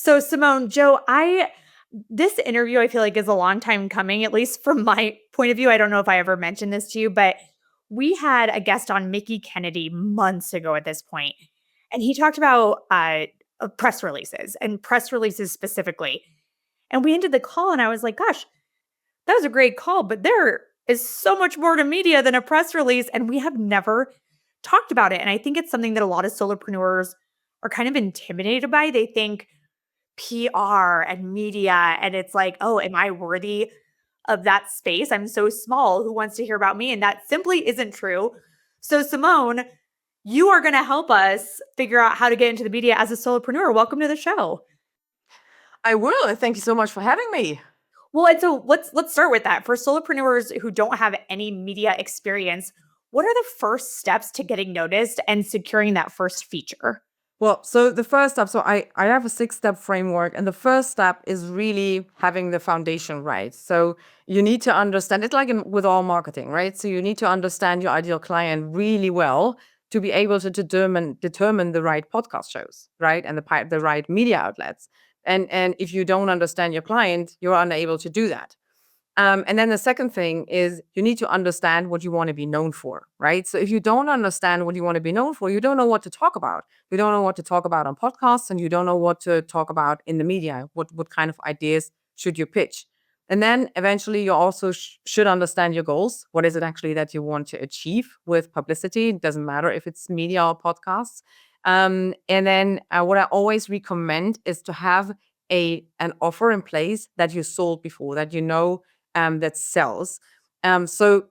So Simone, Joe, I this interview I feel like is a long time coming, at least from my point of view. I don't know if I ever mentioned this to you, but we had a guest on Mickey Kennedy months ago at this point, and he talked about press releases and press releases specifically. And we ended the call, and I was like, "Gosh, that was a great call, but there is so much more to media than a press release, and we have never talked about it." And I think it's something that a lot of solopreneurs are kind of intimidated by. They think PR and media. And it's like, oh, am I worthy of that space? I'm so small. Who wants to hear about me? And that simply isn't true. So, Simone, you are going to help us figure out how to get into the media as a solopreneur. Welcome to the show. I will. And thank you so much for having me. Well, and so let's start with that. For solopreneurs who don't have any media experience, what are the first steps to getting noticed and securing that first feature? Well, so the first step, I have a 6-step framework, and the first step is really having the foundation right. So you need to understand it, like with all marketing, right? So you need to understand your ideal client really well to be able to determine the right podcast shows, right? And the right media outlets. And if you don't understand your client, you're unable to do that. And then the second thing is you need to understand what you want to be known for, right? So if you don't understand what you want to be known for, you don't know what to talk about. You don't know what to talk about on podcasts, and you don't know what to talk about in the media. What kind of ideas should you pitch? And then eventually you also should understand your goals. What is it actually that you want to achieve with publicity? It doesn't matter if it's media or podcasts. And then what I always recommend is to have an offer in place that you sold before, that you know that sells. So,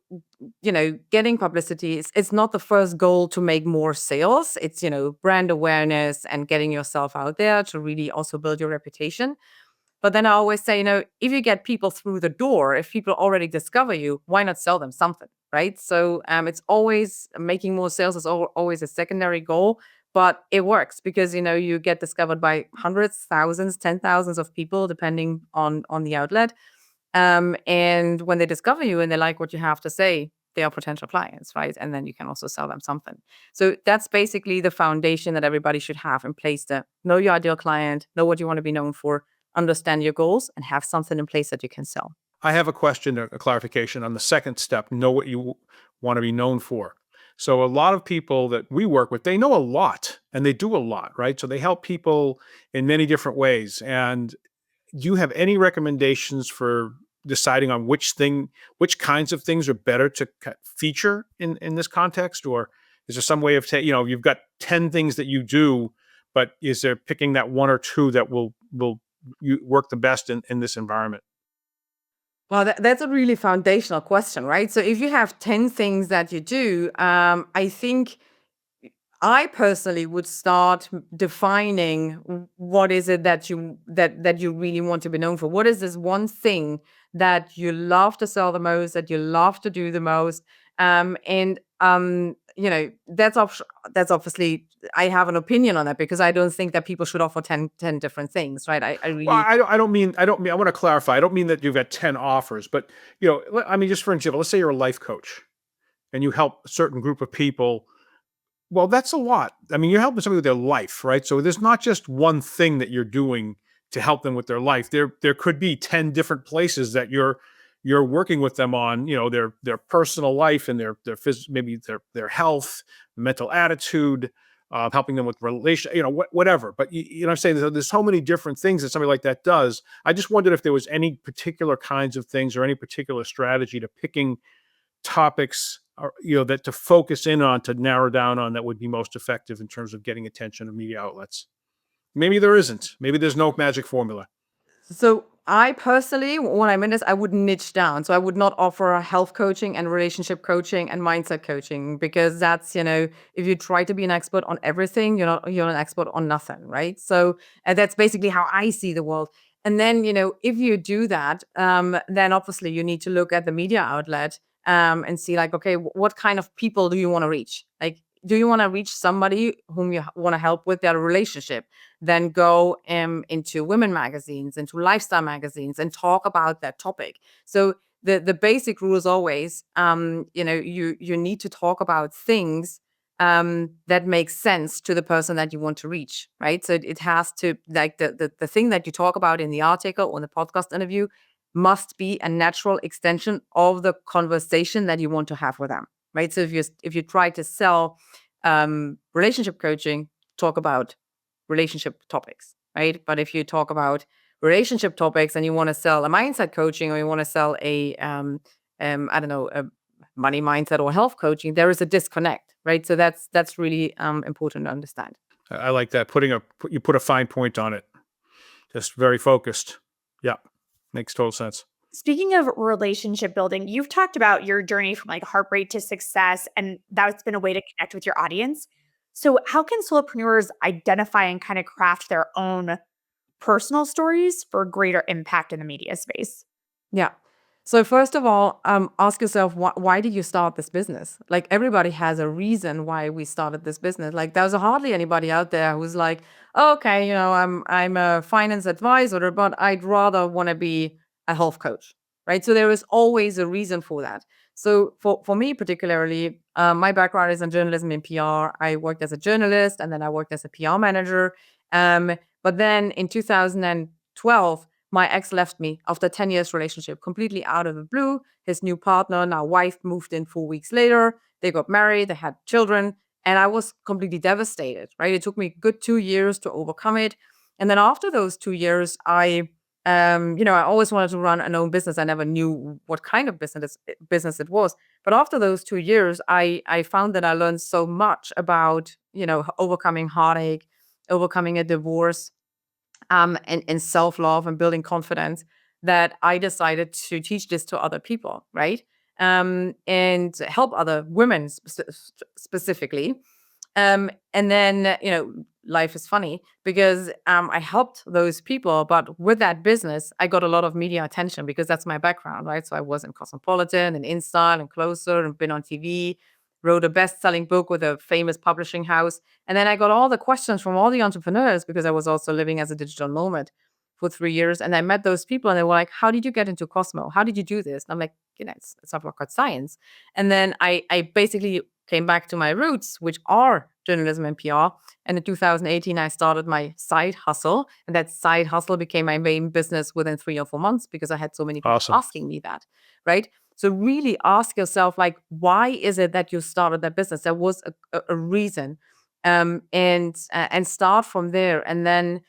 getting publicity is it's not the first goal to make more sales. It's, brand awareness and getting yourself out there to really also build your reputation. But then I always say, if you get people through the door, if people already discover you, why not sell them something, right? So it's always making more sales is always a secondary goal, but it works because you get discovered by hundreds, thousands, 10,000s of people, depending on the outlet. And when they discover you and they like what you have to say, they are potential clients, right? And then you can also sell them something. So that's basically the foundation that everybody should have in place to know your ideal client, know what you want to be known for, understand your goals, and have something in place that you can sell. I have a question, a clarification on the second step, know what you want to be known for. So a lot of people that we work with, they know a lot and they do a lot, right? So they help people in many different ways. And do you have any recommendations for deciding on which kinds of things are better to feature in this context? Or is there some way of you've got 10 things that you do, but is there picking that one or two that will you work the best in this environment? Well, that's a really foundational question, right? So if you have 10 things that you do, I think I personally would start defining what is it that you really want to be known for. What is this one thing that you love to sell the most, that you love to do the most? And that's obviously I have an opinion on that because I don't think that people should offer 10 different things, right? I Well, really I don't mean, I want to clarify. I don't mean that you've got 10 offers, but I mean, just for example, let's say you're a life coach and you help a certain group of people. Well, that's a lot. I mean, you're helping somebody with their life, right? So there's not just one thing that you're doing to help them with their life. There could be 10 different places that you're working with them on, their personal life and maybe their health, mental attitude, helping them with relation, whatever. But you know what I'm saying? There's so many different things that somebody like that does. I just wondered if there was any particular kinds of things or any particular strategy to picking topics, or that to focus in on, to narrow down on, that would be most effective in terms of getting attention of media outlets. Maybe there isn't. Maybe there's no magic formula. So I personally, what I meant is I would niche down. So I would not offer health coaching and relationship coaching and mindset coaching because that's, if you try to be an expert on everything, you're an expert on nothing, right? So and that's basically how I see the world. And then, if you do that, then obviously you need to look at the media outlet and see like, okay, what kind of people do you want to reach? Like, do you want to reach somebody whom you want to help with their relationship? Then go into women magazines, into lifestyle magazines, and talk about that topic. So the basic rule is always, you need to talk about things that makes sense to the person that you want to reach, right? So it has to, like, the thing that you talk about in the article or in the podcast interview must be a natural extension of the conversation that you want to have with them, right? So if you try to sell relationship coaching, talk about relationship topics, right? But if you talk about relationship topics and you want to sell a mindset coaching, or you want to sell a I don't know, a money mindset or health coaching, there is a disconnect, right? So that's really important to understand. I like that. You put a fine point on it. Just very focused. Yeah, makes total sense. Speaking of relationship building, you've talked about your journey from like heartbreak to success, and that's been a way to connect with your audience. So, how can solopreneurs identify and kind of craft their own personal stories for greater impact in the media space? Yeah. So first of all, ask yourself, why did you start this business? Like, everybody has a reason why we started this business. Like, there's hardly anybody out there who's like, "Oh, okay, I'm a finance advisor, but I'd rather want to be a health coach," right? So there is always a reason for that. So for me particularly, my background is in journalism and PR. I worked as a journalist, and then I worked as a PR manager. But then in 2012, my ex left me after 10 years relationship, completely out of the blue. His new partner, now wife, moved in 4 weeks later. They got married, they had children, and I was completely devastated, right? It took me a good 2 years to overcome it. And then after those 2 years, I always wanted to run an own business. I never knew what kind of business it was. But after those 2 years, I found that I learned so much about, overcoming heartache, overcoming a divorce, and self-love and building confidence, that I decided to teach this to other people, right? And help other women specifically. And then, life is funny because I helped those people, but with that business, I got a lot of media attention because that's my background, right? So I was in Cosmopolitan and InStyle and Closer and been on TV, wrote a best-selling book with a famous publishing house. And then I got all the questions from all the entrepreneurs because I was also living as a digital nomad for 3 years. And I met those people and they were like, "How did you get into Cosmo? How did you do this?" And I'm like, it's not rocket science. And then I basically came back to my roots, which are journalism and PR. And in 2018, I started my side hustle. And that side hustle became my main business within 3 or 4 months because I had so many people Awesome. asking me that, right? So really ask yourself, like, why is it that you started that business? There was a reason. And start from there. And then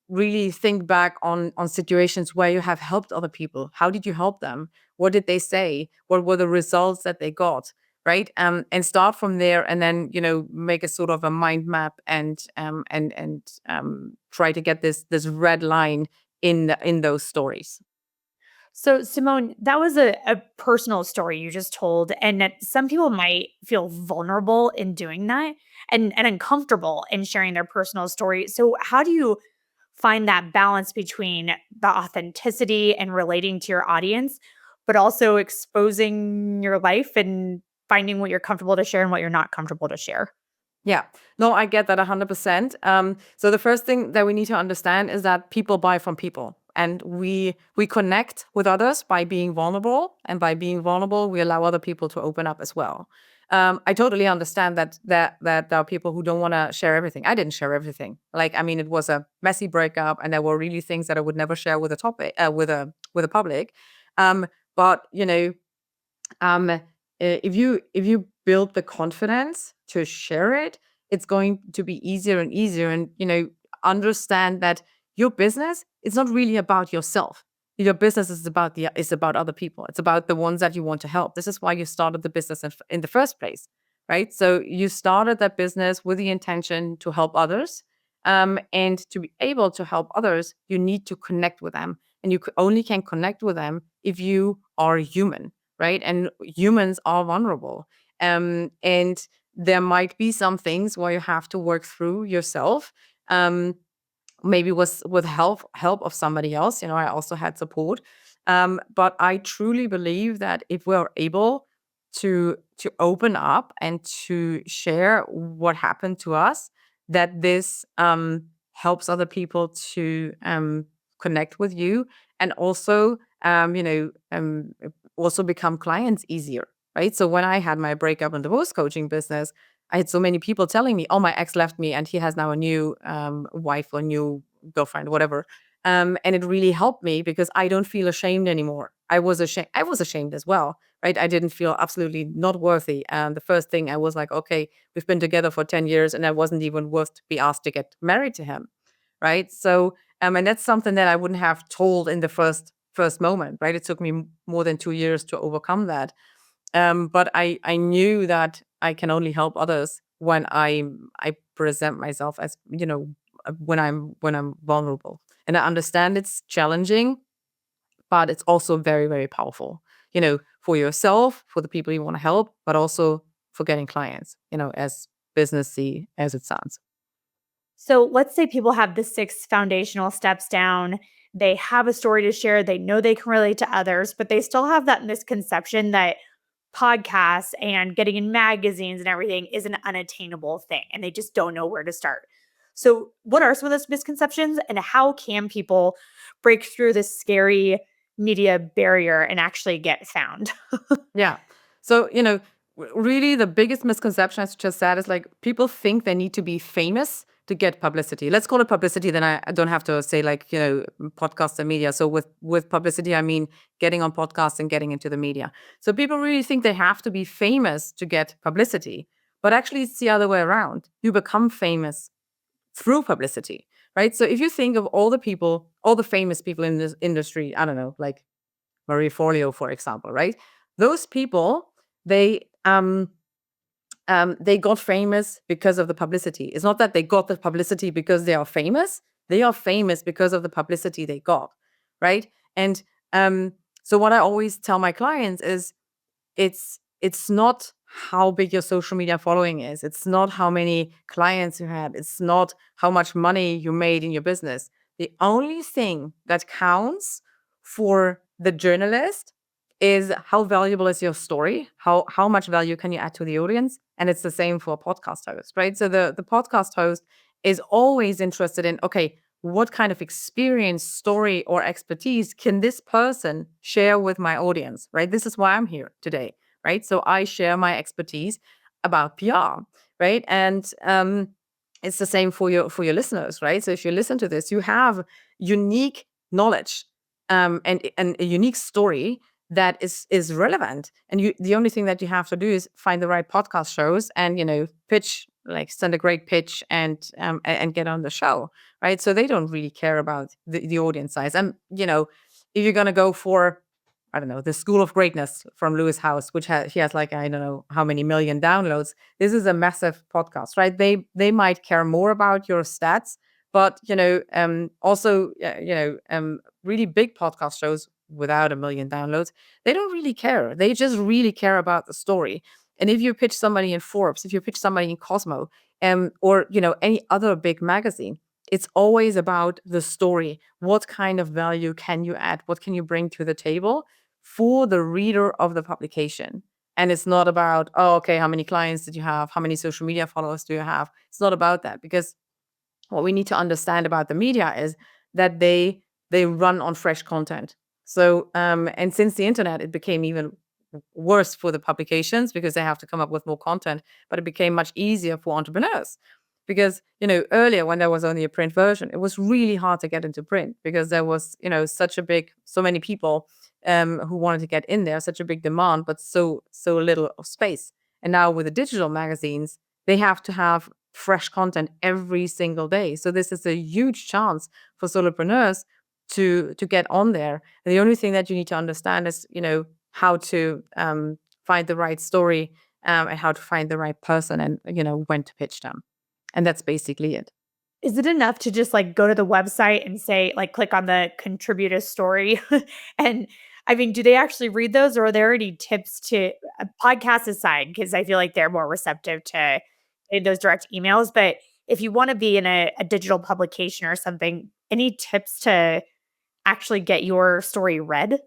really think back on situations where you have helped other people. How did you help them? What did they say? What were the results that they got? Right. And start from there, and then, make a sort of a mind map, and try to get this red line in those stories. So, Simone, that was a personal story you just told. And that some people might feel vulnerable in doing that, and uncomfortable in sharing their personal story. So, how do you find that balance between the authenticity and relating to your audience, but also exposing your life and finding what you're comfortable to share and what you're not comfortable to share? Yeah, no, I get that 100%. So the first thing that we need to understand is that people buy from people, and we connect with others by being vulnerable, and by being vulnerable, we allow other people to open up as well. I totally understand that there are people who don't want to share everything. I didn't share everything. Like, I mean, it was a messy breakup, and there were really things that I would never share with a topic, with a public. But if you build the confidence to share it, it's going to be easier and easier. And understand that your business is not really about yourself. Your business is about other people. It's about the ones that you want to help. This is why you started the business in the first place, right? So you started that business with the intention to help others. And to be able to help others, you need to connect with them, and you only can connect with them if you are human, right? And humans are vulnerable. And there might be some things where you have to work through yourself. Maybe with help of somebody else. I also had support. But I truly believe that if we're able to open up and to share what happened to us, that this helps other people to connect with you, and also also become clients easier, right? So when I had my breakup and divorce coaching business, I had so many people telling me, "Oh, my ex left me, and he has now a new wife or new girlfriend, whatever." And it really helped me because I don't feel ashamed anymore. I was ashamed. I was ashamed as well, right? I didn't feel absolutely not worthy. And the first thing I was like, okay, we've been together for 10 years, and I wasn't even worth to be asked to get married to him, right? So, and that's something that I wouldn't have told in the first moment, right? It took me more than 2 years to overcome that. But I knew that I can only help others when I present myself as, when I'm vulnerable. And I understand it's challenging, but it's also very, very powerful, for yourself, for the people you want to help, but also for getting clients, as businessy as it sounds. So let's say people have the 6 foundational steps down. They have a story to share. They know they can relate to others, but they still have that misconception that podcasts and getting in magazines and everything is an unattainable thing, and they just don't know where to start. So, what are some of those misconceptions, and how can people break through this scary media barrier and actually get found? Yeah. So, really the biggest misconception, as you just said, is like people think they need to be famous to get publicity. Let's call it publicity. Then I don't have to say like, podcasts and media. So with publicity, I mean getting on podcasts and getting into the media. So people really think they have to be famous to get publicity. But actually, it's the other way around. You become famous through publicity, right? So if you think of all the people, all the famous people in this industry, I don't know, like Marie Forleo, for example, right? Those people, they got famous because of the publicity. It's not that they got the publicity because they are famous. They are famous because of the publicity they got, right? And so what I always tell my clients is it's not how big your social media following is. It's not how many clients you had. It's not how much money you made in your business. The only thing that counts for the journalist is how valuable is your story, how much value can you add to the audience, and it's the same for a podcast host, right? So the podcast host is always interested in, okay, what kind of experience, story, or expertise can this person share with my audience, right? This is why I'm here today, right? So I share my expertise about PR, right? And it's the same for your listeners, right? So if you listen to this, you have unique knowledge and a unique story that is relevant. And the only thing that you have to do is find the right podcast shows and pitch, like send a great pitch and get on the show, right? So they don't really care about the audience size. And if you're gonna go for, I don't know, the School of Greatness from Lewis House, which he has like I don't know how many million downloads. This is a massive podcast, right? They might care more about your stats, but also really big podcast shows without a million downloads, they don't really care. They just really care about the story. And if you pitch somebody in Forbes, if you pitch somebody in Cosmo, or any other big magazine, it's always about the story. What kind of value can you add? What can you bring to the table for the reader of the publication? And it's not about, oh, okay, how many clients did you have? How many social media followers do you have? It's not about that, because what we need to understand about the media is that they run on fresh content. So and since the internet, it became even worse for the publications because they have to come up with more content, but it became much easier for entrepreneurs because earlier, when there was only a print version, it was really hard to get into print because there was so many people who wanted to get in there, such a big demand, but so little of space. And now with the digital magazines, they have to have fresh content every single day. So this is a huge chance for solopreneurs to get on there. And the only thing that you need to understand is, how to find the right story and how to find the right person and, when to pitch them. And that's basically it. Is it enough to just like go to the website and say, like, click on the contribute a story? And I mean, do they actually read those, or are there any tips to podcast aside? Because I feel like they're more receptive to those direct emails. But if you want to be in a digital publication or something, any tips to actually get your story read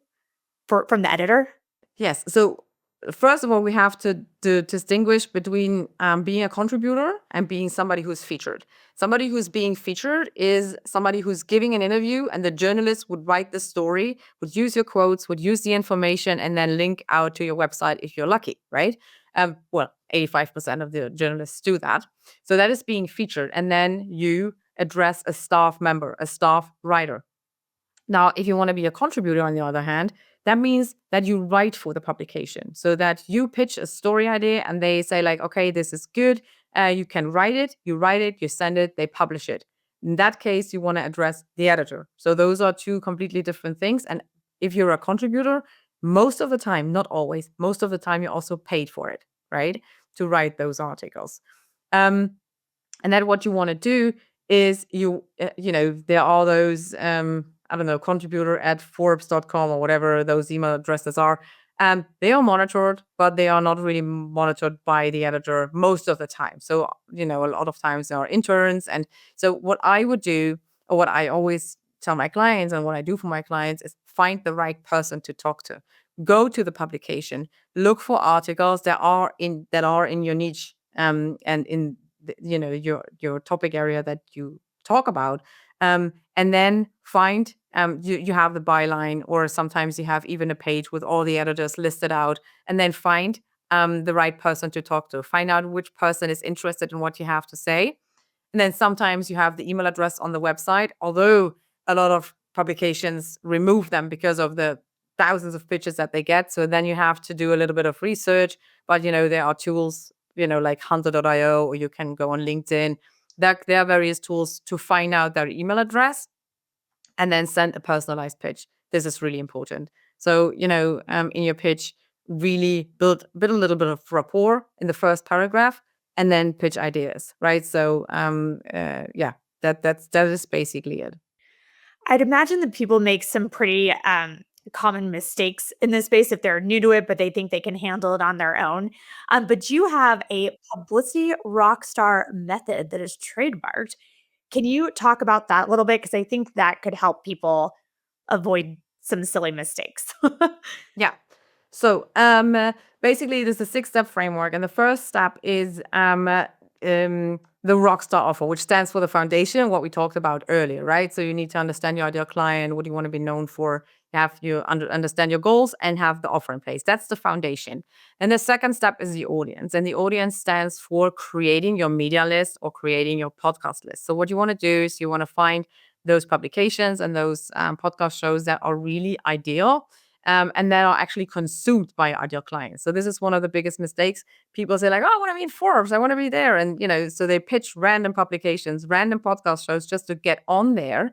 from the editor? Yes. So first of all, we have to distinguish between being a contributor and being somebody who's featured. Somebody who's being featured is somebody who's giving an interview, and the journalist would write the story, would use your quotes, would use the information, and then link out to your website if you're lucky, right? Well, 85% of the journalists do that. So that is being featured. And then you address a staff member, a staff writer. Now, if you want to be a contributor, on the other hand, that means that you write for the publication, so that you pitch a story idea and they say like, okay, this is good. You can write it, you send it, they publish it. In that case, you want to address the editor. So those are two completely different things. And if you're a contributor, most of the time, not always, most of the time, you're also paid for it, right? To write those articles. And then what you want to do is there are those, I don't know, contributor at Forbes.com or whatever those email addresses are. They are monitored, but they are not really monitored by the editor most of the time. So, a lot of times there are interns. And so what I would do, or what I always tell my clients and what I do for my clients, is find the right person to talk to. Go to the publication, look for articles that are in your niche, and in your topic area that you talk about, and then find, you have the byline, or sometimes you have even a page with all the editors listed out, and then find the right person to talk to. Find out which person is interested in what you have to say. And then sometimes you have the email address on the website, although a lot of publications remove them because of the thousands of pitches that they get. So then you have to do a little bit of research. But there are tools, like hunter.io, or you can go on LinkedIn. There are various tools to find out their email address and then send a personalized pitch. This is really important. So, in your pitch, really build a little bit of rapport in the first paragraph, and then pitch ideas, right? So, that is basically it. I'd imagine that people make some pretty common mistakes in this space if they're new to it, but they think they can handle it on their own. But you have a publicity rock star method that is trademarked. Can you talk about that a little bit? Because I think that could help people avoid some silly mistakes. Yeah. So basically, there's a 6-step framework, and the first step is the Rockstar offer, which stands for the foundation, what we talked about earlier, right? So you need to understand your ideal client, what you want to be known for, understand your goals, and have the offer in place. That's the foundation. And the second step is the audience, and the audience stands for creating your media list or creating your podcast list. So what you want to do is you want to find those publications and those podcast shows that are really ideal, and that are actually consumed by ideal clients. So this is one of the biggest mistakes. People say like, oh, I want to be in Forbes, I want to be there. And, so they pitch random publications, random podcast shows just to get on there.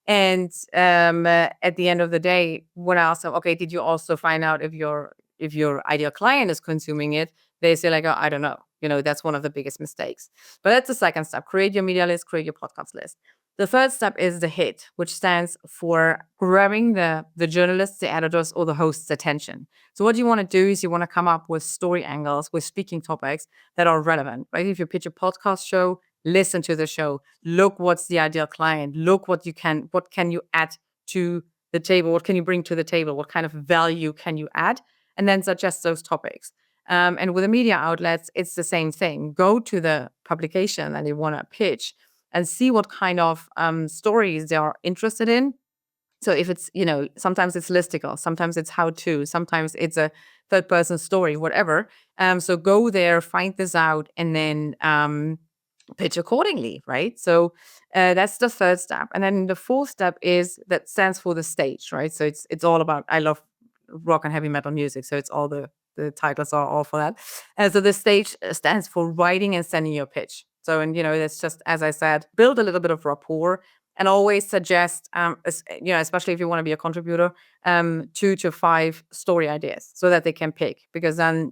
And at the end of the day, when I ask them, okay, did you also find out if your ideal client is consuming it? They say like, oh, I don't know. That's one of the biggest mistakes. But that's the second step. Create your media list, create your podcast list. The third step is the hit, which stands for grabbing the journalists, the editors, or the host's attention. So what you want to do is you want to come up with story angles, with speaking topics that are relevant, right? If you pitch a podcast show, listen to the show. Look what's the ideal client. Look what can you add to the table? What can you bring to the table? What kind of value can you add? And then suggest those topics. And with the media outlets, it's the same thing. Go to the publication that you want to pitch and see what kind of stories they are interested in. So if it's, sometimes it's listicle, sometimes it's how-to, sometimes it's a third-person story, whatever. So go there, find this out, and then pitch accordingly, right? So that's the third step. And then the fourth step that stands for the stage, right? So it's all about, I love rock and heavy metal music, so it's all the titles are all for that. And so the stage stands for writing and sending your pitch. So, and that's just, as I said, build a little bit of rapport, and always suggest, especially if you want to be a contributor, 2 to 5 story ideas so that they can pick. Because then,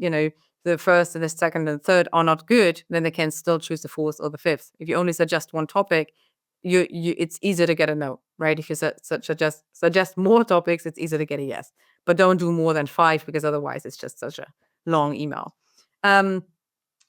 the first and the second and third are not good, then they can still choose the fourth or the fifth. If you only suggest one topic, it's easier to get a no, right? If you suggest more topics, it's easier to get a yes. But don't do more than 5, because otherwise it's just such a long email.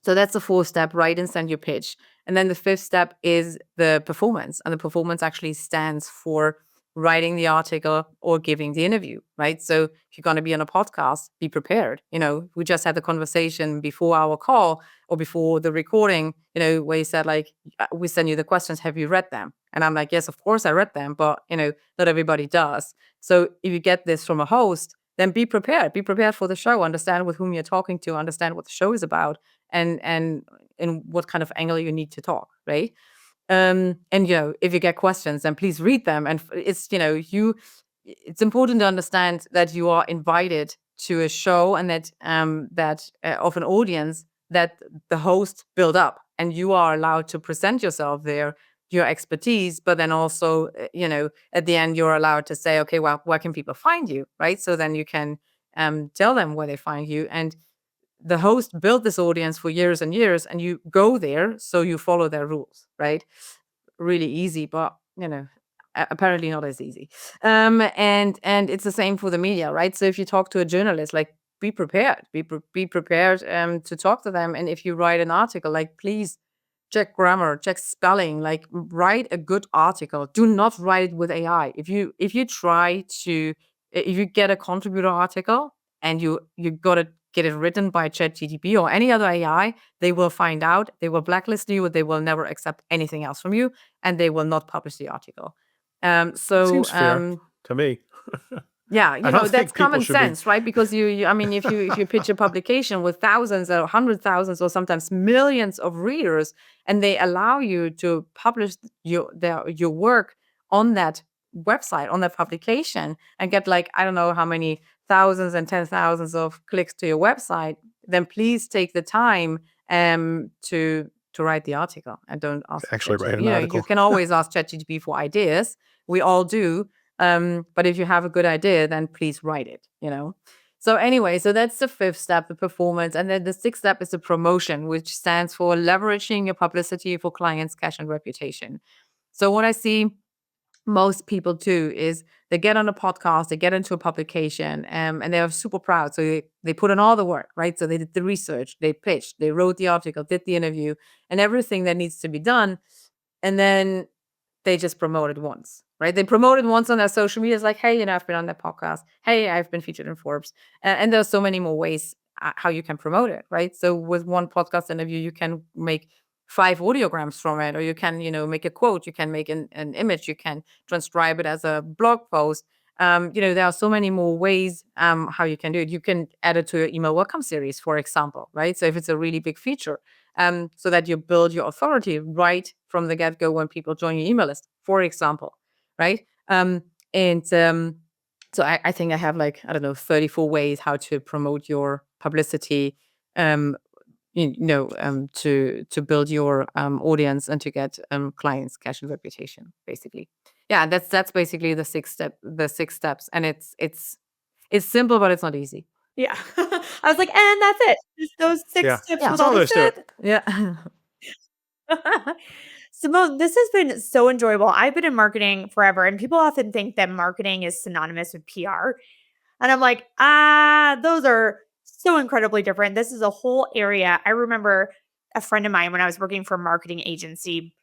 So that's the fourth step, write and send your pitch. And then the fifth step is the performance. And the performance actually stands for writing the article or giving the interview, right? So if you're going to be on a podcast, be prepared. We just had the conversation before our call or before the recording, where you said like, we send you the questions, have you read them? And I'm like, yes, of course I read them, but, not everybody does. So if you get this from a host, then be prepared. Be prepared for the show. Understand with whom you're talking to. Understand what the show is about, and in what kind of angle you need to talk, right? And if you get questions, then please read them. And it's important to understand that you are invited to a show, and that of an audience that the host built up, and you are allowed to present yourself there, your expertise, but then also, at the end, you're allowed to say, okay, well, where can people find you, right? So then you can tell them where they find you. And the host built this audience for years and years, and you go there, so you follow their rules, right? Really easy, but apparently not as easy. And it's the same for the media, right? So if you talk to a journalist, like, be prepared, be prepared to talk to them. And if you write an article, like, please check grammar, check spelling, like, write a good article. Do not write it with AI. If you get a contributor article and you gotta get it written by ChatGPT or any other AI, they will find out, they will blacklist you, they will never accept anything else from you, and they will not publish the article. Seems fair to me. Yeah, I don't that's think people common should be. sense, right? Because I mean, if you pitch a publication with thousands or 100,000 or sometimes millions of readers, and they allow you to publish your work on that website, on that publication, and get, like, I don't know how many thousands and 10,000s of clicks to your website, then please take the time to write the article, and don't ask for Actually write an You article. can always ask ChatGPT for ideas. We all do. But if you have a good idea, then please write it. So anyway, so that's the fifth step, the performance. And then the sixth step is the promotion, which stands for leveraging your publicity for clients, cash, and reputation. So what I see most people do is they get on a podcast, they get into a publication, and they are super proud. So they put in all the work, right? So they did the research, they pitched, they wrote the article, did the interview, and everything that needs to be done. And then they just promote it once, right? They promote it once on their social media. It's like, hey, I've been on that podcast. Hey, I've been featured in Forbes. And there's so many more ways how you can promote it, right? So with one podcast interview, you can make 5 audiograms from it, or you can, make a quote, you can make an image, you can transcribe it as a blog post. There are so many more ways how you can do it. You can add it to your email welcome series, for example, right? So if it's a really big feature, so that you build your authority right from the get-go when people join your email list, for example, right? And so I think I have, like, I don't know, 34 ways how to promote your publicity, to build your audience and to get clients, cash, and reputation, basically. Yeah, that's basically the six steps, and it's simple, but it's not easy. Yeah. I was like, "And that's it. Just those 6 Yeah. tips Yeah. was That's all all there you is to it. said?" Yeah. Simone, this has been so enjoyable. I've been in marketing forever, and people often think that marketing is synonymous with PR. And I'm like, those are so incredibly different. This is a whole area. I remember a friend of mine when I was working for a marketing agency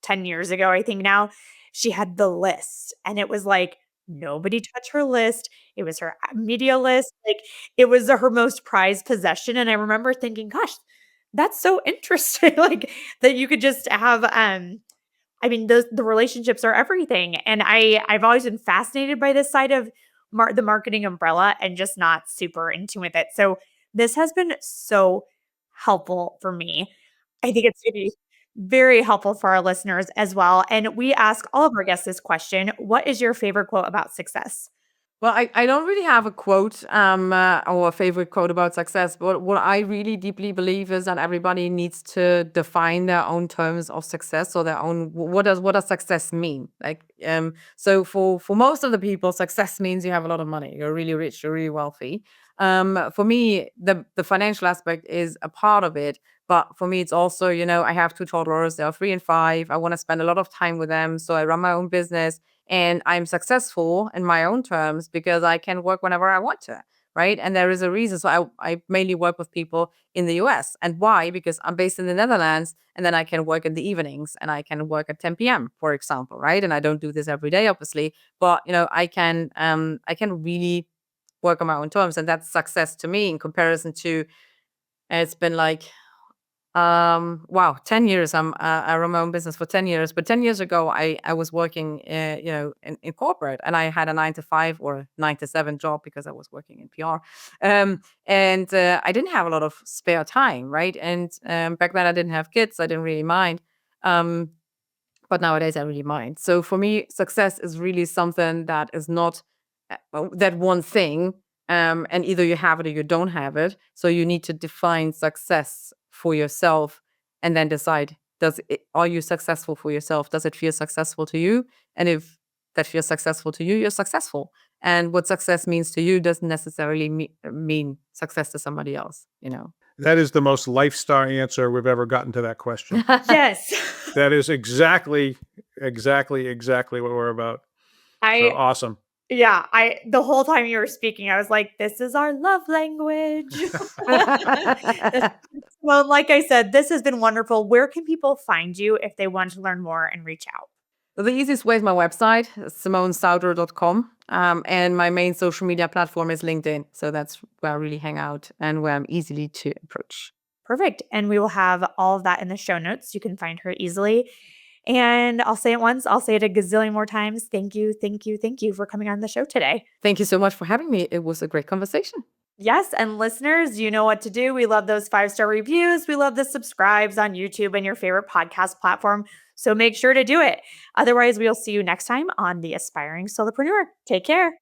10 years ago, I think now, she had the list. And it was like, nobody touched her list. It was her media list. Like, it was her most prized possession. And I remember thinking, gosh, that's so interesting. Like, that you could just have I mean, the relationships are everything, and I've always been fascinated by this side of the marketing umbrella, and just not super in tune with it. So this has been so helpful for me. I think it's gonna be very helpful for our listeners as well. And we ask all of our guests this question: what is your favorite quote about success? Well, I don't really have a quote or a favorite quote about success, but what I really deeply believe is that everybody needs to define their own terms of success, or their own what does success mean? Like, so for most of the people, success means you have a lot of money, you're really rich, you're really wealthy. For me, the financial aspect is a part of it, but for me, it's also, I have 2 toddlers, they are 3 and 5. I want to spend a lot of time with them, so I run my own business, and I'm successful in my own terms because I can work whenever I want to, right? And there is a reason. So I mainly work with people in the US. And why? Because I'm based in the Netherlands, and then I can work in the evenings, and I can work at 10 p.m., for example, right? And I don't do this every day, obviously, but I can really work on my own terms, and that's success to me in comparison to, it's been like Wow, 10 years. I run my own business for 10 years, but 10 years ago, I was working, in corporate, and I had a 9 to 5 or 9 to 7 job because I was working in PR. And I didn't have a lot of spare time, right? And back then I didn't have kids. I didn't really mind. Um, but nowadays I really mind. So for me, success is really something that is not that one thing, and either you have it or you don't have it. So you need to define success for yourself, and then decide: are you successful for yourself? Does it feel successful to you? And if that feels successful to you, you're successful. And what success means to you doesn't necessarily mean success to somebody else. That is the most lifestyle answer we've ever gotten to that question. Yes. That is exactly what we're about. So I awesome. Yeah, the whole time you were speaking, I was like, "This is our love language." Well, like I said, this has been wonderful. Where can people find you if they want to learn more and reach out? The easiest way is my website, simonesauter.com. And my main social media platform is LinkedIn. So that's where I really hang out and where I'm easily to approach. Perfect. And we will have all of that in the show notes. You can find her easily. And I'll say it once, I'll say it a gazillion more times. Thank you, thank you, thank you for coming on the show today. Thank you so much for having me. It was a great conversation. Yes, and listeners, you know what to do. We love those 5-star reviews. We love the subscribes on YouTube and your favorite podcast platform. So make sure to do it. Otherwise, we'll see you next time on The Aspiring Solopreneur. Take care.